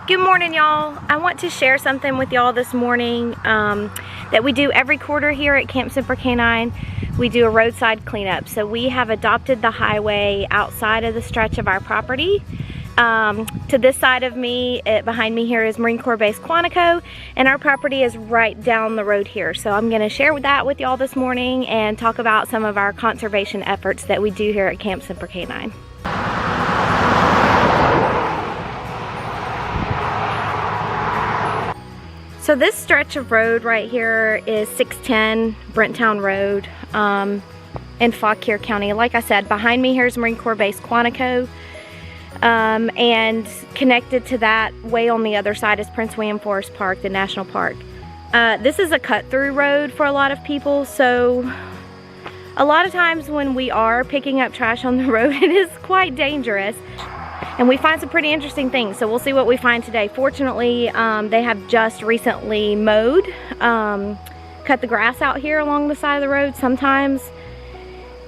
Good morning, y'all. I want to share something with y'all this morning that we do every quarter here at Camp Semper K9. We do a roadside cleanup. So we have adopted the highway outside of the stretch of our property. To this side of me, behind me here is Marine Corps Base Quantico, and our property is right down the road here. So I'm going to share that with y'all this morning and talk about some of our conservation efforts that we do here at Camp Semper K9. So this stretch of road right here is 610 Brentown Road in Fauquier County. Like I said, behind me here is Marine Corps Base Quantico, and connected to that way on the other side is Prince William Forest Park, the national park. This is a cut-through road for a lot of people, so a lot of times when we are picking up trash on the road, it is quite dangerous. And we find some pretty interesting things, so we'll see what we find today. Fortunately, they have just recently mowed, cut the grass out here along the side of the road. Sometimes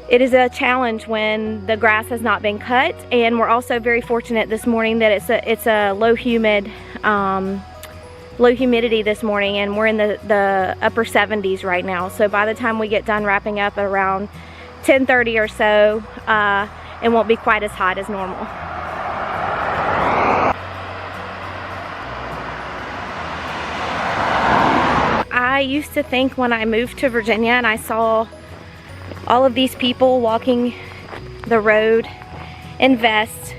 it is a challenge when the grass has not been cut, and we're also very fortunate this morning that it's a low humidity this morning, and we're in the upper 70s right now. So by the time we get done wrapping up around 10:30 or so, it won't be quite as hot as normal. I used to think when I moved to Virginia and I saw all of these people walking the road in vests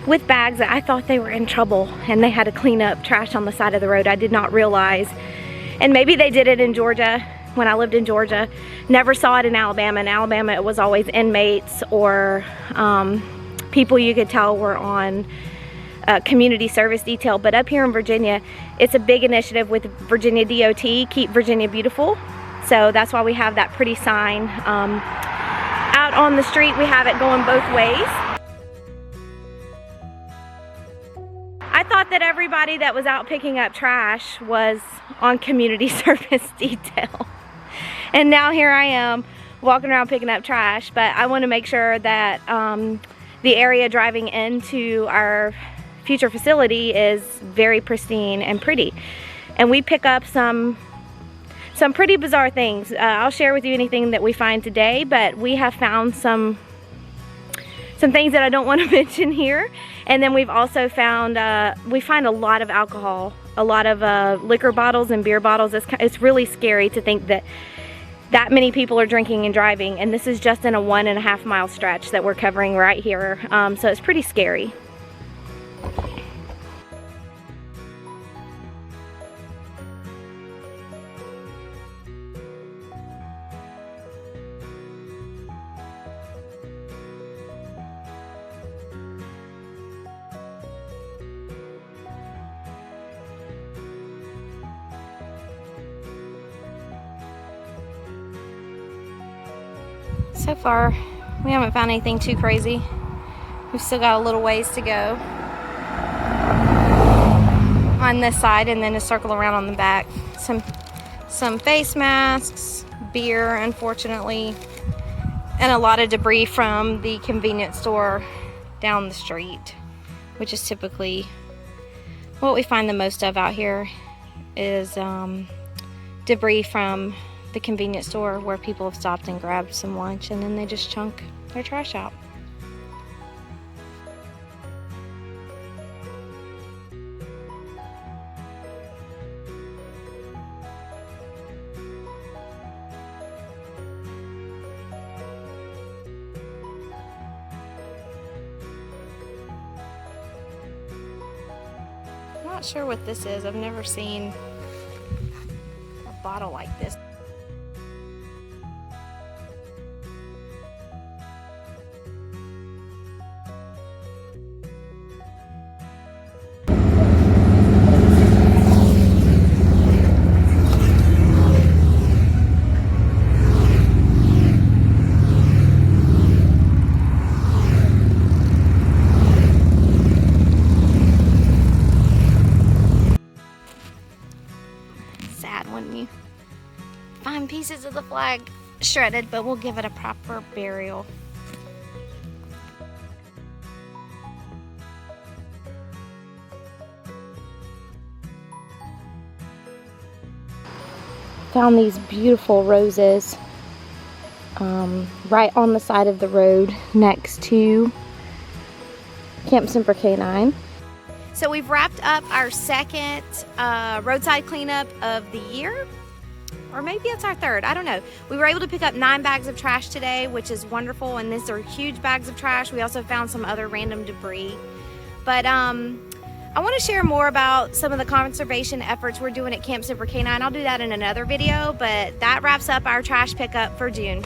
with bags, that I thought they were in trouble and they had to clean up trash on the side of the road. I did not realize, and maybe they did it in Georgia when I lived in Georgia. Never saw it in Alabama. In Alabama it was always inmates or people you could tell were on community service detail. But up here in Virginia, it's a big initiative with Virginia DOT, Keep Virginia Beautiful. So that's why we have that pretty sign out on the street. We have it going both ways. I thought that everybody that was out picking up trash was on community service detail. And now here I am walking around picking up trash, but I want to make sure that the area driving into our future facility is very pristine and pretty. And we pick up some pretty bizarre things. I'll share with you anything that we find today, but we have found some things that I don't want to mention here. And then we've also found, we find a lot of alcohol, a lot of liquor bottles and beer bottles. It's really scary to think that many people are drinking and driving, and this is just in a 1.5 mile stretch that we're covering right here. So it's pretty scary. So far, we haven't found anything too crazy. We've still got a little ways to go on this side, and then a circle around on the back. Some face masks, beer, unfortunately, and a lot of debris from the convenience store down the street, which is typically what we find the most of out here, is debris from the convenience store where people have stopped and grabbed some lunch, and then they just chunk their trash out. I'm not sure what this is. I've never seen a bottle like this. When you find pieces of the flag shredded, but we'll give it a proper burial. Found these beautiful roses right on the side of the road next to Camp Semper K9. So we've wrapped up our second roadside cleanup of the year, or maybe it's our third, I don't know. We were able to pick up 9 bags of trash today, which is wonderful, and these are huge bags of trash. We also found some other random debris. But I want to share more about some of the conservation efforts we're doing at Camp Semper K9. I'll do that in another video, but that wraps up our trash pickup for June.